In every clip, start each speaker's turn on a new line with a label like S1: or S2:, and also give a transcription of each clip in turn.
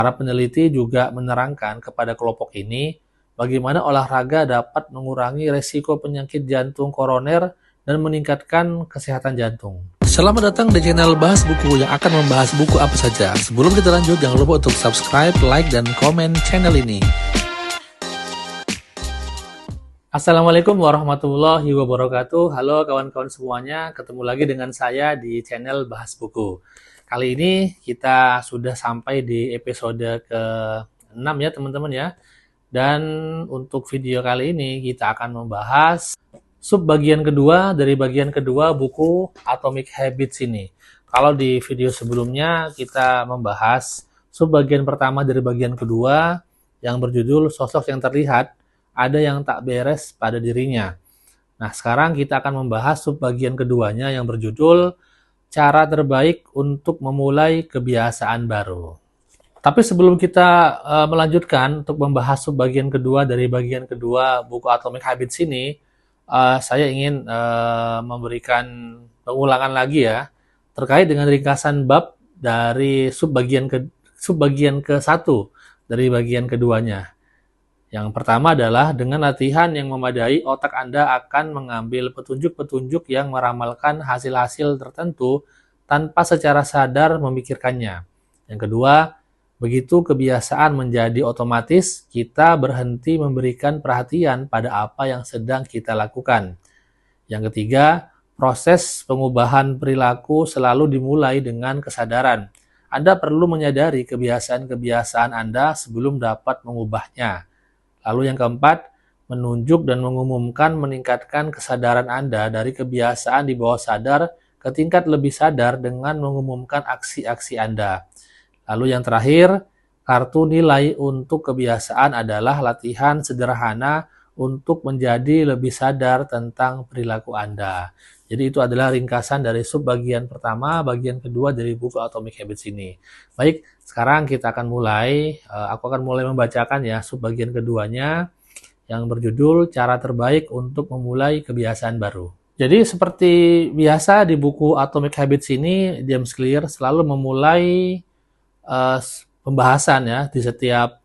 S1: Para peneliti juga menerangkan kepada kelompok ini bagaimana olahraga dapat mengurangi resiko penyakit jantung koroner dan meningkatkan kesehatan jantung. Selamat datang di channel Bahas Buku yang akan membahas buku apa saja. Sebelum kita lanjut, jangan lupa untuk subscribe, like, dan komen channel ini. Assalamualaikum warahmatullahi wabarakatuh. Halo kawan-kawan semuanya, ketemu lagi dengan saya di channel Bahas Buku. Kali ini kita sudah sampai di episode ke-6 ya teman-teman ya. Dan untuk video kali ini kita akan membahas subbagian kedua dari bagian kedua buku Atomic Habits ini. Kalau di video sebelumnya kita membahas subbagian pertama dari bagian kedua yang berjudul Sosok yang Terlihat, ada yang tak beres pada dirinya. Nah, sekarang kita akan membahas subbagian keduanya yang berjudul Cara Terbaik untuk Memulai Kebiasaan Baru. Tapi sebelum kita melanjutkan untuk membahas subbagian kedua dari bagian kedua buku Atomic Habits ini, saya ingin memberikan pengulangan lagi ya terkait dengan ringkasan bab dari subbagian ke-1 dari bagian keduanya. Yang pertama adalah dengan latihan yang memadai, otak Anda akan mengambil petunjuk-petunjuk yang meramalkan hasil-hasil tertentu tanpa secara sadar memikirkannya. Yang kedua, begitu kebiasaan menjadi otomatis, kita berhenti memberikan perhatian pada apa yang sedang kita lakukan. Yang ketiga, proses pengubahan perilaku selalu dimulai dengan kesadaran. Anda perlu menyadari kebiasaan-kebiasaan Anda sebelum dapat mengubahnya. Lalu yang keempat, menunjuk dan mengumumkan meningkatkan kesadaran Anda dari kebiasaan di bawah sadar ke tingkat lebih sadar dengan mengumumkan aksi-aksi Anda. Lalu yang terakhir, kartu nilai untuk kebiasaan adalah latihan sederhana untuk menjadi lebih sadar tentang perilaku Anda. Jadi itu adalah ringkasan dari subbagian pertama, bagian kedua dari buku Atomic Habits ini. Baik, sekarang kita akan mulai. Aku akan mulai membacakan ya subbagian keduanya yang berjudul Cara Terbaik untuk Memulai Kebiasaan Baru. Jadi seperti biasa di buku Atomic Habits ini, James Clear selalu memulai pembahasan ya di setiap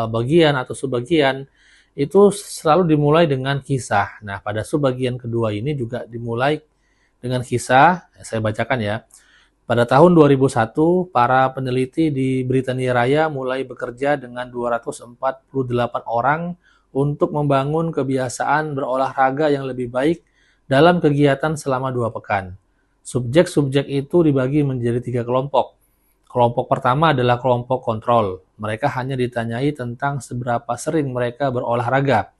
S1: bagian atau subbagian itu selalu dimulai dengan kisah. Nah, pada subbagian kedua ini juga dimulai dengan kisah. Saya bacakan ya. Pada tahun 2001, para peneliti di Britania Raya mulai bekerja dengan 248 orang untuk membangun kebiasaan berolahraga yang lebih baik dalam kegiatan selama 2 pekan. Subjek-subjek itu dibagi menjadi 3 kelompok. Kelompok pertama adalah kelompok kontrol. Mereka hanya ditanyai tentang seberapa sering mereka berolahraga.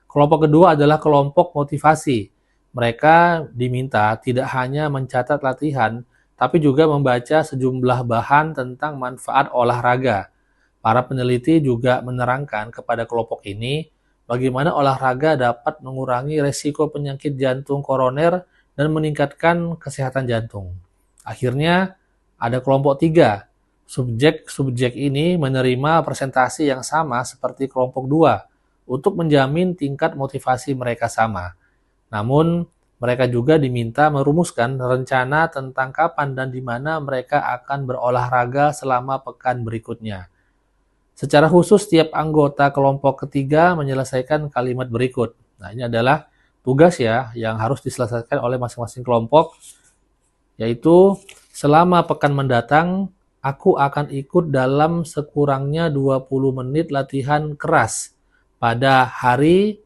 S1: Kelompok kedua adalah kelompok motivasi. Mereka diminta tidak hanya mencatat latihan, tapi juga membaca sejumlah bahan tentang manfaat olahraga. Para peneliti juga menerangkan kepada kelompok ini bagaimana olahraga dapat mengurangi resiko penyakit jantung koroner dan meningkatkan kesehatan jantung. Akhirnya, ada kelompok 3. Subjek-subjek ini menerima presentasi yang sama seperti kelompok 2 untuk menjamin tingkat motivasi mereka sama. Namun, mereka juga diminta merumuskan rencana tentang kapan dan di mana mereka akan berolahraga selama pekan berikutnya. Secara khusus, setiap anggota kelompok ketiga menyelesaikan kalimat berikut. Nah, ini adalah tugas ya yang harus diselesaikan oleh masing-masing kelompok, yaitu selama pekan mendatang, aku akan ikut dalam sekurangnya 20 menit latihan keras pada hari,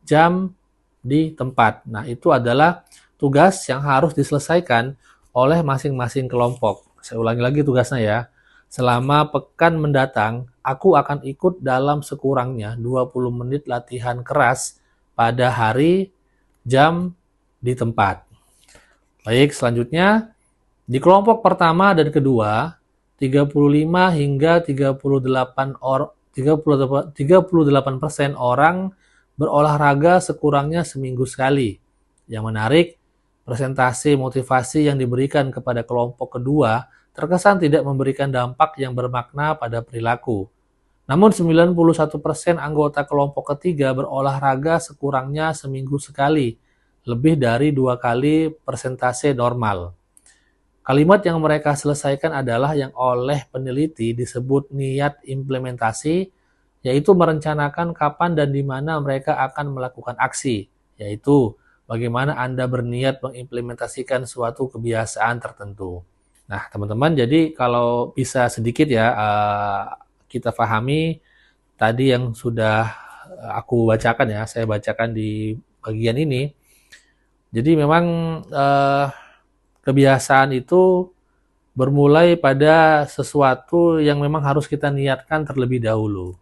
S1: jam, di tempat. Nah, itu adalah tugas yang harus diselesaikan oleh masing-masing kelompok. Saya ulangi lagi tugasnya ya. Selama pekan mendatang, aku akan ikut dalam sekurangnya 20 menit latihan keras pada hari, jam, di tempat. Baik, selanjutnya di kelompok pertama dan kedua, 35 hingga 38% orang berolahraga sekurangnya seminggu sekali. Yang menarik, presentasi motivasi yang diberikan kepada kelompok kedua terkesan tidak memberikan dampak yang bermakna pada perilaku. Namun 91% anggota kelompok ketiga berolahraga sekurangnya seminggu sekali, lebih dari 2 kali persentase normal. Kalimat yang mereka selesaikan adalah yang oleh peneliti disebut niat implementasi, yaitu merencanakan kapan dan di mana mereka akan melakukan aksi, yaitu bagaimana Anda berniat mengimplementasikan suatu kebiasaan tertentu. Nah, teman-teman, jadi kalau bisa sedikit ya kita pahami tadi yang sudah aku bacakan ya, saya bacakan di bagian ini. Jadi memang kebiasaan itu bermulai pada sesuatu yang memang harus kita niatkan terlebih dahulu.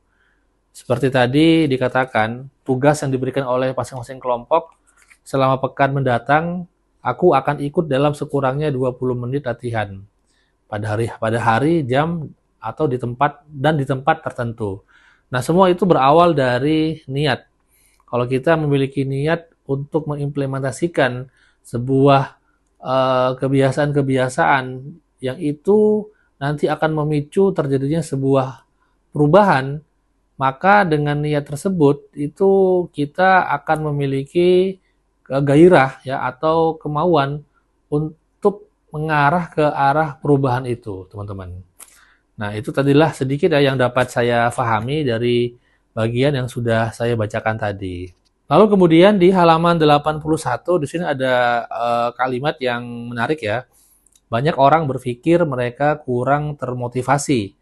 S1: Seperti tadi dikatakan, tugas yang diberikan oleh masing-masing kelompok selama pekan mendatang, aku akan ikut dalam sekurangnya 20 menit latihan pada hari, jam, atau di tempat tertentu. Nah, semua itu berawal dari niat. Kalau kita memiliki niat untuk mengimplementasikan sebuah kebiasaan-kebiasaan yang itu nanti akan memicu terjadinya sebuah perubahan, maka dengan niat tersebut itu kita akan memiliki gairah ya atau kemauan untuk mengarah ke arah perubahan itu, teman-teman. Nah, itu tadilah sedikit ya yang dapat saya pahami dari bagian yang sudah saya bacakan tadi. Lalu kemudian di halaman 81 di sini ada kalimat yang menarik ya. Banyak orang berpikir mereka kurang termotivasi,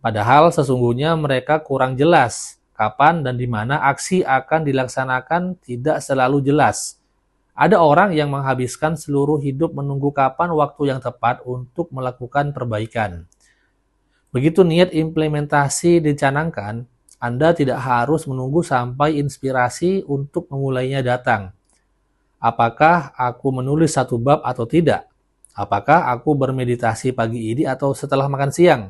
S1: padahal sesungguhnya mereka kurang jelas kapan dan di mana aksi akan dilaksanakan tidak selalu jelas. Ada orang yang menghabiskan seluruh hidup menunggu kapan waktu yang tepat untuk melakukan perbaikan. Begitu niat implementasi dicanangkan, Anda tidak harus menunggu sampai inspirasi untuk memulainya datang. Apakah aku menulis satu bab atau tidak? Apakah aku bermeditasi pagi ini atau setelah makan siang?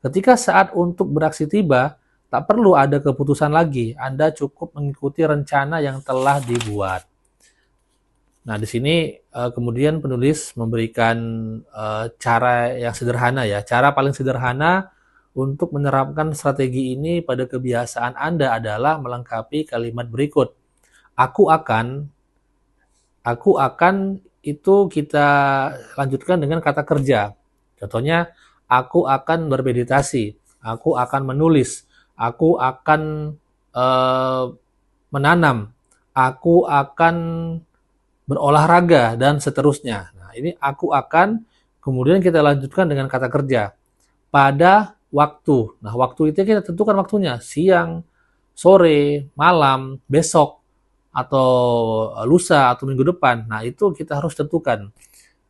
S1: Ketika saat untuk beraksi tiba, tak perlu ada keputusan lagi. Anda cukup mengikuti rencana yang telah dibuat. Nah, di sini kemudian penulis memberikan cara yang sederhana ya. Cara paling sederhana untuk menerapkan strategi ini pada kebiasaan Anda adalah melengkapi kalimat berikut. Aku akan itu kita lanjutkan dengan kata kerja. Contohnya, aku akan bermeditasi, aku akan menulis, aku akan menanam, aku akan berolahraga, dan seterusnya. Nah, ini aku akan, kemudian kita lanjutkan dengan kata kerja. Pada waktu. Nah, waktu itu kita tentukan waktunya. Siang, sore, malam, besok, atau lusa, atau minggu depan. Nah, itu kita harus tentukan.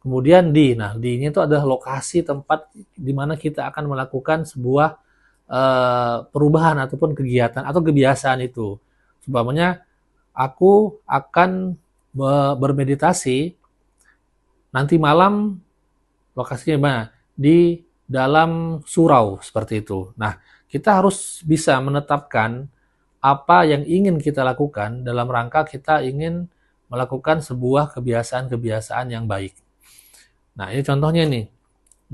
S1: Kemudian nah di ini itu adalah lokasi tempat di mana kita akan melakukan sebuah perubahan ataupun kegiatan atau kebiasaan itu. Umpamanya, aku akan bermeditasi nanti malam, lokasinya mana? Di dalam surau, seperti itu. Nah, kita harus bisa menetapkan apa yang ingin kita lakukan dalam rangka kita ingin melakukan sebuah kebiasaan-kebiasaan yang baik. Nah, ini contohnya nih,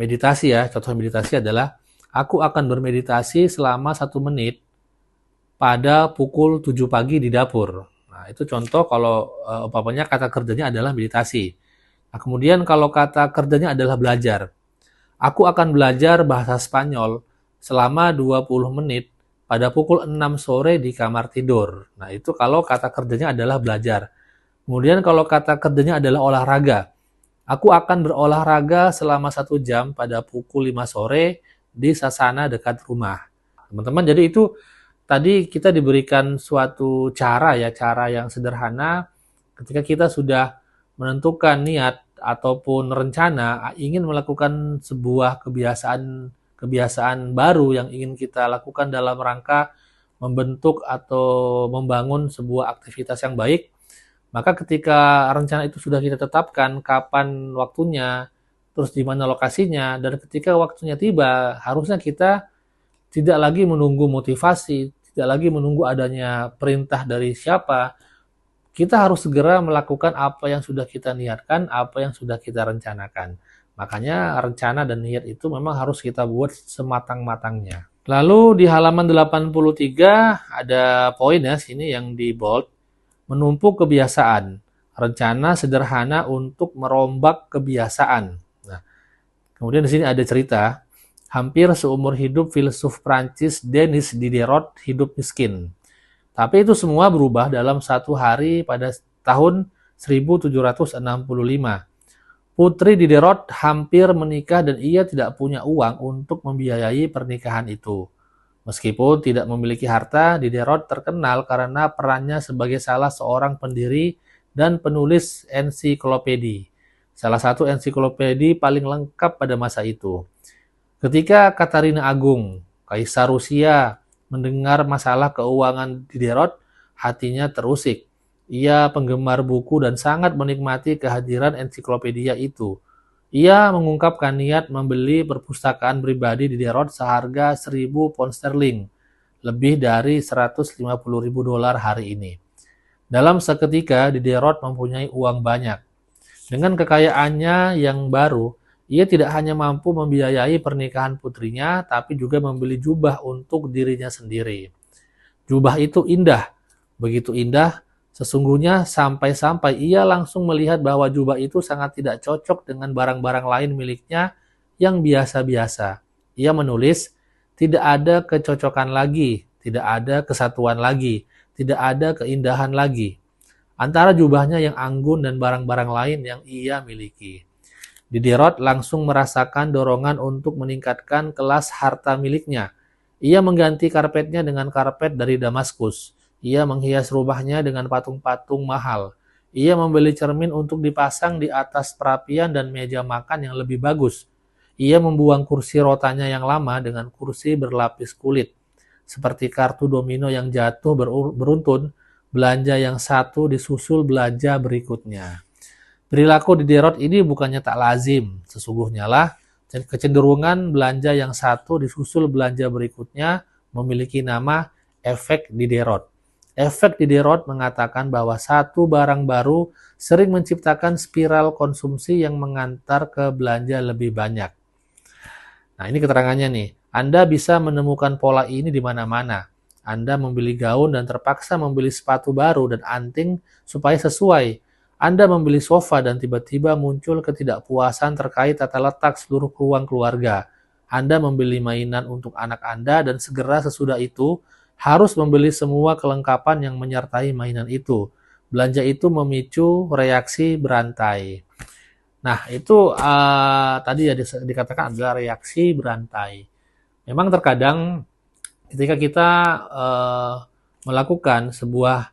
S1: meditasi ya. Contoh meditasi adalah, aku akan bermeditasi selama 1 menit pada pukul 7 pagi di dapur. Nah, itu contoh kalau umpamanya kata kerjanya adalah meditasi. Nah, kemudian kalau kata kerjanya adalah belajar. Aku akan belajar bahasa Spanyol selama 20 menit pada pukul 6 sore di kamar tidur. Nah, itu kalau kata kerjanya adalah belajar. Kemudian kalau kata kerjanya adalah olahraga. Aku akan berolahraga selama 1 jam pada pukul 5 sore di sasana dekat rumah. Teman-teman, jadi itu tadi kita diberikan suatu cara ya, cara yang sederhana ketika kita sudah menentukan niat ataupun rencana ingin melakukan sebuah kebiasaan baru yang ingin kita lakukan dalam rangka membentuk atau membangun sebuah aktivitas yang baik. Maka ketika rencana itu sudah kita tetapkan kapan waktunya, terus di mana lokasinya, dan ketika waktunya tiba, harusnya kita tidak lagi menunggu motivasi, tidak lagi menunggu adanya perintah dari siapa. Kita harus segera melakukan apa yang sudah kita niatkan, apa yang sudah kita rencanakan. Makanya rencana dan niat itu memang harus kita buat sematang-matangnya. Lalu di halaman 83 ada poin ya sini yang di bold. Menumpuk kebiasaan. Rencana sederhana untuk merombak kebiasaan. Nah, Kemudian di sini ada cerita, hampir seumur hidup filsuf Prancis Denis Diderot hidup miskin. Tapi itu semua berubah dalam satu hari pada tahun 1765. Putri Diderot hampir menikah dan ia tidak punya uang untuk membiayai pernikahan itu. Meskipun tidak memiliki harta, Diderot terkenal karena perannya sebagai salah seorang pendiri dan penulis ensiklopedi. Salah satu ensiklopedi paling lengkap pada masa itu. Ketika Katarina Agung, Kaisar Rusia, mendengar masalah keuangan Diderot, hatinya terusik. Ia penggemar buku dan sangat menikmati kehadiran ensiklopedia itu. Ia mengungkapkan niat membeli perpustakaan pribadi Diderot seharga 1.000 pound sterling, lebih dari 150.000 dolar hari ini. Dalam seketika, Diderot mempunyai uang banyak. Dengan kekayaannya yang baru, ia tidak hanya mampu membiayai pernikahan putrinya, tapi juga membeli jubah untuk dirinya sendiri. Jubah itu indah, begitu indah. Sesungguhnya sampai-sampai ia langsung melihat bahwa jubah itu sangat tidak cocok dengan barang-barang lain miliknya yang biasa-biasa. Ia menulis, tidak ada kecocokan lagi, tidak ada kesatuan lagi, tidak ada keindahan lagi antara jubahnya yang anggun dan barang-barang lain yang ia miliki. Diderot langsung merasakan dorongan untuk meningkatkan kelas harta miliknya. Ia mengganti karpetnya dengan karpet dari Damaskus. Ia menghias rumahnya dengan patung-patung mahal. Ia membeli cermin untuk dipasang di atas perapian dan meja makan yang lebih bagus. Ia membuang kursi rotanya yang lama dengan kursi berlapis kulit. Seperti kartu domino yang jatuh beruntun, belanja yang satu disusul belanja berikutnya. Perilaku Diderot ini bukannya tak lazim, sesungguhnya lah kecenderungan belanja yang satu disusul belanja berikutnya memiliki nama efek Diderot. Efek Diderot mengatakan bahwa satu barang baru sering menciptakan spiral konsumsi yang mengantar ke belanja lebih banyak. Nah, ini keterangannya nih. Anda bisa menemukan pola ini di mana-mana. Anda membeli gaun dan terpaksa membeli sepatu baru dan anting supaya sesuai. Anda membeli sofa dan tiba-tiba muncul ketidakpuasan terkait tata letak seluruh ruang keluarga. Anda membeli mainan untuk anak Anda dan segera sesudah itu harus membeli semua kelengkapan yang menyertai mainan itu. Belanja itu memicu reaksi berantai. Nah, itu tadi ya dikatakan adalah reaksi berantai. Memang terkadang ketika kita melakukan sebuah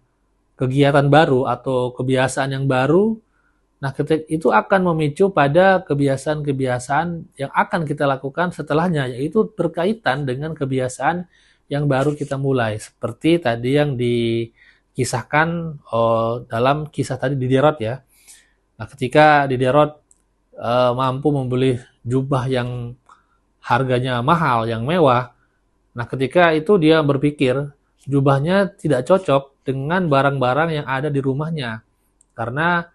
S1: kegiatan baru atau kebiasaan yang baru, nah ketika itu akan memicu pada kebiasaan-kebiasaan yang akan kita lakukan setelahnya, yaitu berkaitan dengan kebiasaan yang baru kita mulai. Seperti tadi yang dikisahkan dalam kisah tadi Diderot ya. Nah, ketika Diderot mampu membeli jubah yang harganya mahal, yang mewah, nah ketika itu dia berpikir jubahnya tidak cocok dengan barang-barang yang ada di rumahnya. Karena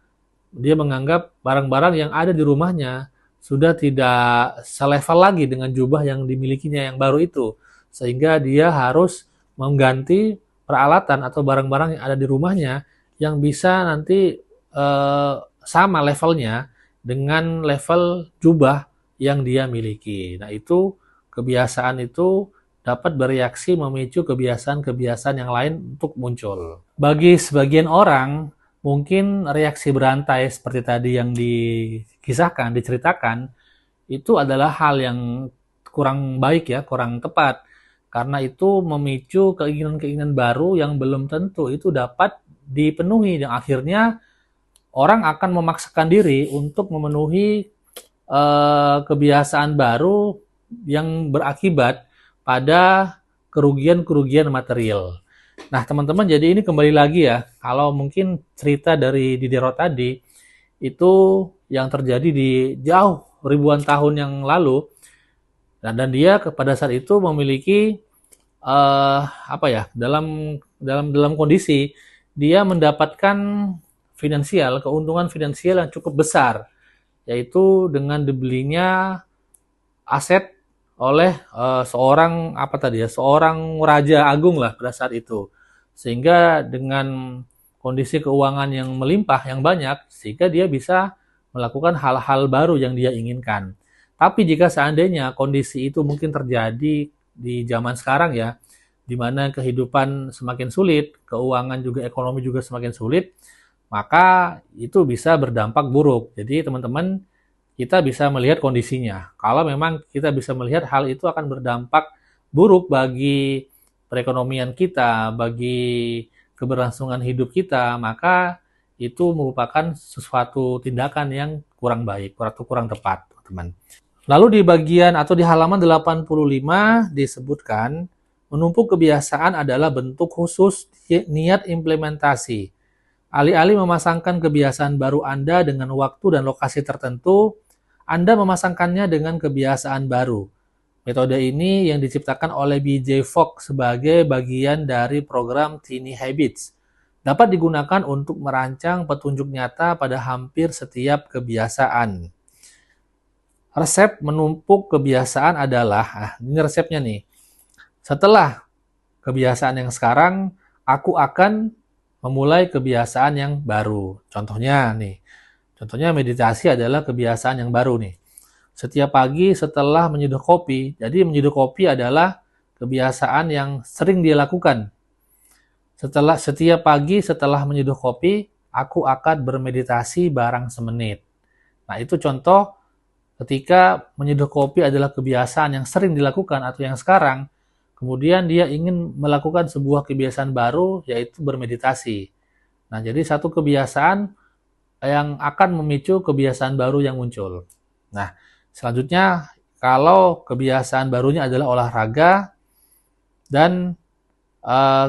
S1: dia menganggap barang-barang yang ada di rumahnya sudah tidak selevel lagi dengan jubah yang dimilikinya yang baru itu. Sehingga dia harus mengganti peralatan atau barang-barang yang ada di rumahnya yang bisa nanti sama levelnya dengan level jubah yang dia miliki. Nah, itu kebiasaan itu dapat bereaksi memicu kebiasaan-kebiasaan yang lain untuk muncul. Bagi sebagian orang, mungkin reaksi berantai seperti tadi yang dikisahkan, diceritakan, itu adalah hal yang kurang baik ya, kurang tepat. Karena itu memicu keinginan-keinginan baru yang belum tentu itu dapat dipenuhi. Dan akhirnya orang akan memaksakan diri untuk memenuhi kebiasaan baru yang berakibat pada kerugian-kerugian material. Nah, teman-teman, jadi ini kembali lagi ya, kalau mungkin cerita dari Diderot tadi, itu yang terjadi di jauh ribuan tahun yang lalu, dan dia pada saat itu memiliki dalam kondisi dia mendapatkan keuntungan finansial yang cukup besar, yaitu dengan dibelinya aset oleh seorang raja agung lah pada saat itu, sehingga dengan kondisi keuangan yang melimpah yang banyak, sehingga dia bisa melakukan hal-hal baru yang dia inginkan. Tapi jika seandainya kondisi itu mungkin terjadi di zaman sekarang ya, di mana kehidupan semakin sulit, keuangan juga, ekonomi juga semakin sulit, maka itu bisa berdampak buruk. Jadi teman-teman, kita bisa melihat kondisinya. Kalau memang kita bisa melihat hal itu akan berdampak buruk bagi perekonomian kita, bagi keberlangsungan hidup kita, maka itu merupakan sesuatu tindakan yang kurang baik atau kurang tepat, teman-teman. Lalu di bagian atau di halaman 85 disebutkan, menumpuk kebiasaan adalah bentuk khusus niat implementasi. Alih-alih memasangkan kebiasaan baru Anda dengan waktu dan lokasi tertentu, Anda memasangkannya dengan kebiasaan baru. Metode ini yang diciptakan oleh B.J. Fogg sebagai bagian dari program Tiny Habits dapat digunakan untuk merancang petunjuk nyata pada hampir setiap kebiasaan. Resep menumpuk kebiasaan adalah, ini resepnya nih. Setelah kebiasaan yang sekarang, aku akan memulai kebiasaan yang baru. Contohnya meditasi adalah kebiasaan yang baru nih. Setiap pagi setelah menyeduh kopi, jadi menyeduh kopi adalah kebiasaan yang sering dia lakukan. Setiap pagi setelah menyeduh kopi, aku akan bermeditasi barang semenit. Nah, itu contoh ketika menyeduh kopi adalah kebiasaan yang sering dilakukan atau yang sekarang, kemudian dia ingin melakukan sebuah kebiasaan baru, yaitu bermeditasi. Nah, jadi satu kebiasaan yang akan memicu kebiasaan baru yang muncul. Nah, selanjutnya, kalau kebiasaan barunya adalah olahraga, dan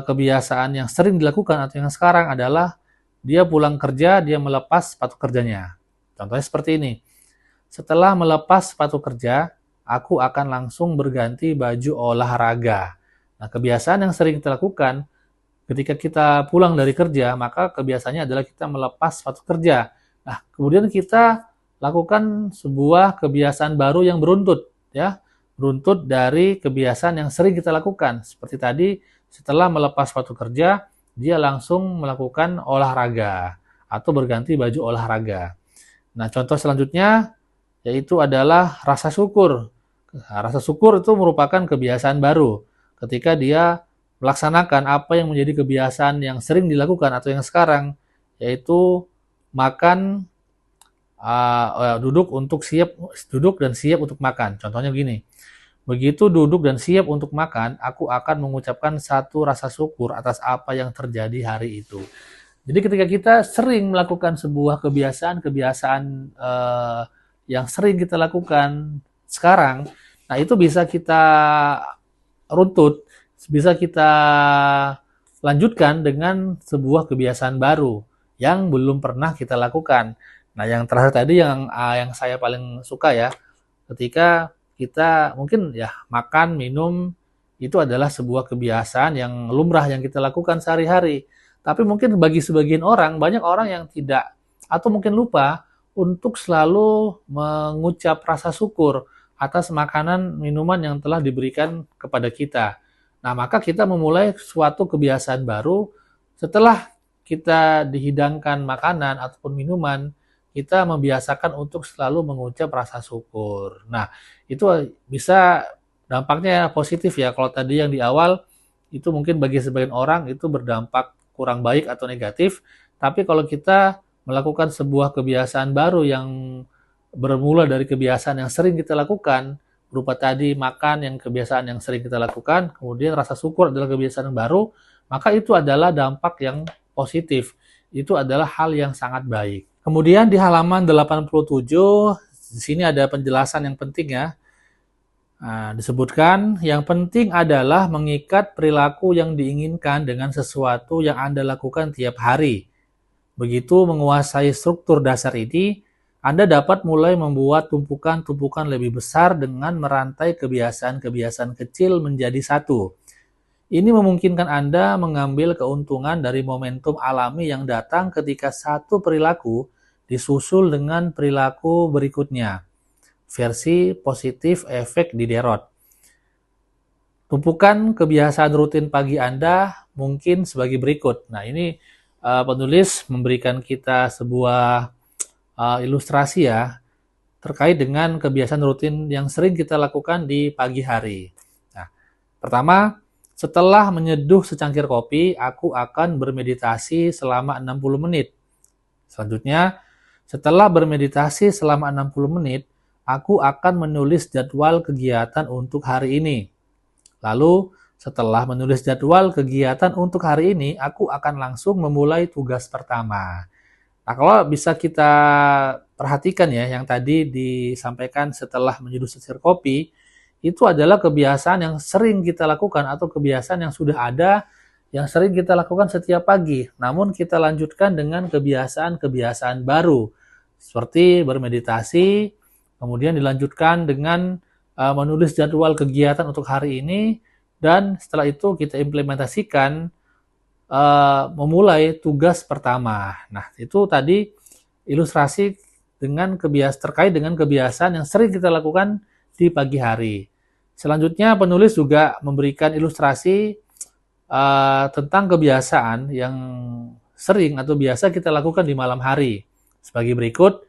S1: kebiasaan yang sering dilakukan atau yang sekarang adalah dia pulang kerja, dia melepas sepatu kerjanya. Contohnya seperti ini. Setelah melepas sepatu kerja, aku akan langsung berganti baju olahraga. Nah, kebiasaan yang sering kita lakukan ketika kita pulang dari kerja, maka kebiasaannya adalah kita melepas sepatu kerja. Nah, kemudian kita lakukan sebuah kebiasaan baru yang beruntut, ya, beruntut dari kebiasaan yang sering kita lakukan. Seperti tadi, setelah melepas sepatu kerja, dia langsung melakukan olahraga atau berganti baju olahraga. Nah, contoh selanjutnya yaitu adalah rasa syukur. Nah, rasa syukur itu merupakan kebiasaan baru. Ketika dia melaksanakan apa yang menjadi kebiasaan yang sering dilakukan atau yang sekarang, yaitu makan, duduk dan siap untuk makan. Contohnya begini, begitu duduk dan siap untuk makan, aku akan mengucapkan satu rasa syukur atas apa yang terjadi hari itu. Jadi ketika kita sering melakukan sebuah kebiasaan yang sering kita lakukan sekarang, nah itu bisa kita runtut, bisa kita lanjutkan dengan sebuah kebiasaan baru yang belum pernah kita lakukan. Nah, yang terakhir tadi yang saya paling suka ya, ketika kita mungkin ya makan, minum, itu adalah sebuah kebiasaan yang lumrah yang kita lakukan sehari-hari. Tapi mungkin bagi sebagian orang, banyak orang yang tidak atau mungkin lupa untuk selalu mengucap rasa syukur atas makanan, minuman yang telah diberikan kepada kita. Nah, maka kita memulai suatu kebiasaan baru setelah kita dihidangkan makanan ataupun minuman, kita membiasakan untuk selalu mengucap rasa syukur. Nah, itu bisa dampaknya positif ya. Kalau tadi yang di awal, itu mungkin bagi sebagian orang itu berdampak kurang baik atau negatif. Tapi kalau kita melakukan sebuah kebiasaan baru yang bermula dari kebiasaan yang sering kita lakukan, berupa tadi makan yang kebiasaan yang sering kita lakukan, kemudian rasa syukur adalah kebiasaan yang baru, maka itu adalah dampak yang positif. Itu adalah hal yang sangat baik. Kemudian di halaman 87, di sini ada penjelasan yang penting ya. Nah, disebutkan, yang penting adalah mengikat perilaku yang diinginkan dengan sesuatu yang Anda lakukan tiap hari. Begitu menguasai struktur dasar ini, Anda dapat mulai membuat tumpukan-tumpukan lebih besar dengan merantai kebiasaan-kebiasaan kecil menjadi satu. Ini memungkinkan Anda mengambil keuntungan dari momentum alami yang datang ketika satu perilaku disusul dengan perilaku berikutnya. Versi positif efek Diderot. Tumpukan kebiasaan rutin pagi Anda mungkin sebagai berikut. Nah, ini penulis memberikan kita sebuah ilustrasi ya. terkait dengan kebiasaan rutin yang sering kita lakukan di pagi hari. Nah, pertama, setelah menyeduh secangkir kopi, aku akan bermeditasi selama 60 menit. Selanjutnya, setelah bermeditasi selama 60 menit, aku akan menulis jadwal kegiatan untuk hari ini. Lalu, setelah menulis jadwal kegiatan untuk hari ini, aku akan langsung memulai tugas pertama. Nah, kalau bisa kita perhatikan ya, yang tadi disampaikan setelah menyeduh secangkir kopi, itu adalah kebiasaan yang sering kita lakukan atau kebiasaan yang sudah ada, yang sering kita lakukan setiap pagi. Namun kita lanjutkan dengan kebiasaan-kebiasaan baru, seperti bermeditasi, kemudian dilanjutkan dengan menulis jadwal kegiatan untuk hari ini, dan setelah itu kita implementasikan memulai tugas pertama. Nah, itu tadi ilustrasi terkait dengan kebiasaan yang sering kita lakukan di pagi hari. Selanjutnya, penulis juga memberikan ilustrasi tentang kebiasaan yang sering atau biasa kita lakukan di malam hari. Sebagai berikut,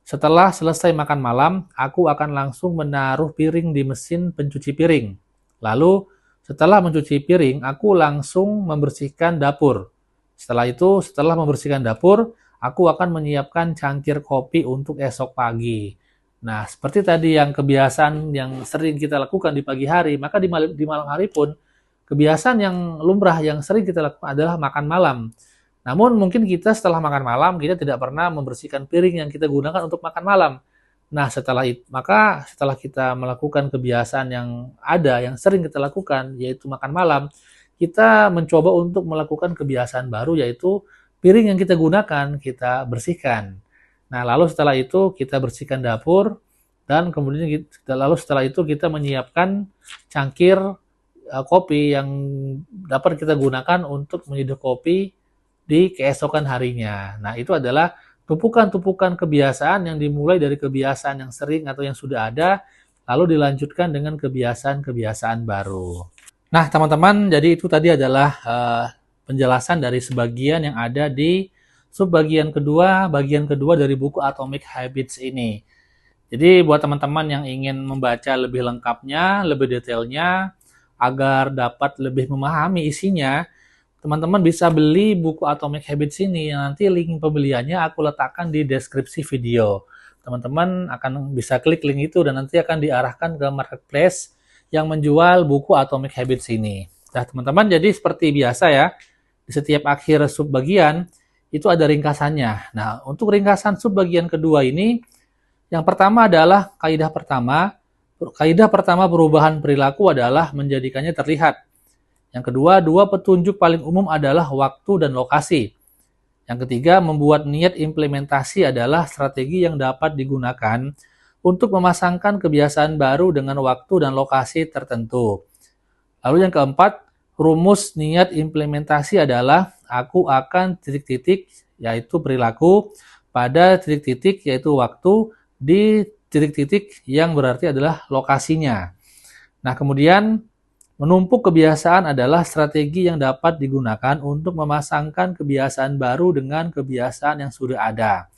S1: setelah selesai makan malam, aku akan langsung menaruh piring di mesin pencuci piring. Lalu, setelah mencuci piring, aku langsung membersihkan dapur. Setelah membersihkan dapur, aku akan menyiapkan cangkir kopi untuk esok pagi. Nah, seperti tadi yang kebiasaan yang sering kita lakukan di pagi hari, maka di malam hari pun kebiasaan yang lumrah yang sering kita lakukan adalah makan malam. Namun mungkin kita setelah makan malam, kita tidak pernah membersihkan piring yang kita gunakan untuk makan malam. Nah, setelah kita melakukan kebiasaan yang ada, yang sering kita lakukan, yaitu makan malam, kita mencoba untuk melakukan kebiasaan baru, yaitu piring yang kita gunakan, kita bersihkan. Nah, lalu setelah itu kita bersihkan dapur, dan kemudian setelah itu kita menyiapkan cangkir kopi yang dapat kita gunakan untuk menyeduh kopi di keesokan harinya. Nah, itu adalah tumpukan-tumpukan kebiasaan yang dimulai dari kebiasaan yang sering atau yang sudah ada, lalu dilanjutkan dengan kebiasaan-kebiasaan baru. Nah, teman-teman, jadi itu tadi adalah penjelasan dari sebagian yang ada di bagian kedua dari buku Atomic Habits ini. Jadi buat teman-teman yang ingin membaca lebih lengkapnya, lebih detailnya, agar dapat lebih memahami isinya, teman-teman bisa beli buku Atomic Habits ini, yang nanti link pembeliannya aku letakkan di deskripsi video. Teman-teman akan bisa klik link itu dan nanti akan diarahkan ke marketplace yang menjual buku Atomic Habits ini. Nah, teman-teman, jadi seperti biasa ya, di setiap akhir subbagian itu ada ringkasannya. Nah, untuk ringkasan subbagian kedua ini, yang pertama adalah kaidah pertama. Kaidah pertama perubahan perilaku adalah menjadikannya terlihat. Yang kedua, dua petunjuk paling umum adalah waktu dan lokasi. Yang ketiga, membuat niat implementasi adalah strategi yang dapat digunakan untuk memasangkan kebiasaan baru dengan waktu dan lokasi tertentu. Lalu yang keempat, rumus niat implementasi adalah aku akan titik-titik, yaitu perilaku, pada titik-titik, yaitu waktu, di titik-titik yang berarti adalah lokasinya. Nah, kemudian menumpuk kebiasaan adalah strategi yang dapat digunakan untuk memasangkan kebiasaan baru dengan kebiasaan yang sudah ada.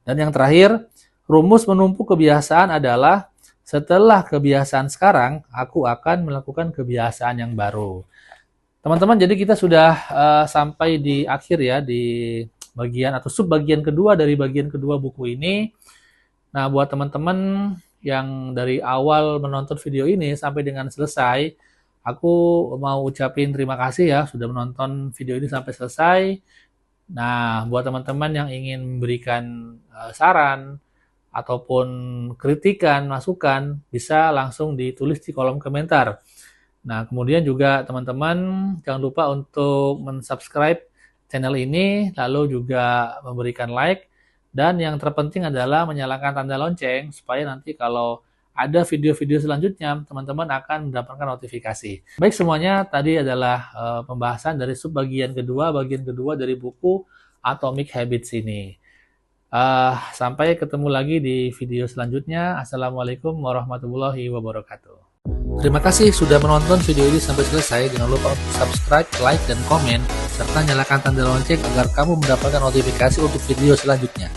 S1: Dan yang terakhir, rumus menumpuk kebiasaan adalah setelah kebiasaan sekarang, aku akan melakukan kebiasaan yang baru. Teman-teman, jadi kita sudah sampai di akhir ya, di bagian atau subbagian kedua dari bagian kedua buku ini. Nah, buat teman-teman yang dari awal menonton video ini sampai dengan selesai, aku mau ucapin terima kasih ya sudah menonton video ini sampai selesai. Nah, buat teman-teman yang ingin memberikan saran ataupun kritikan, masukan, bisa langsung ditulis di kolom komentar. Nah, kemudian juga teman-teman jangan lupa untuk mensubscribe channel ini, lalu juga memberikan like, dan yang terpenting adalah menyalakan tanda lonceng supaya nanti kalau ada video-video selanjutnya, teman-teman akan mendapatkan notifikasi. Baik semuanya, tadi adalah pembahasan dari bagian kedua dari buku Atomic Habits ini. Sampai ketemu lagi di video selanjutnya. Assalamualaikum warahmatullahi wabarakatuh. Terima kasih sudah menonton video ini sampai selesai. Jangan lupa untuk subscribe, like, dan komen, serta nyalakan tanda lonceng agar kamu mendapatkan notifikasi untuk video selanjutnya.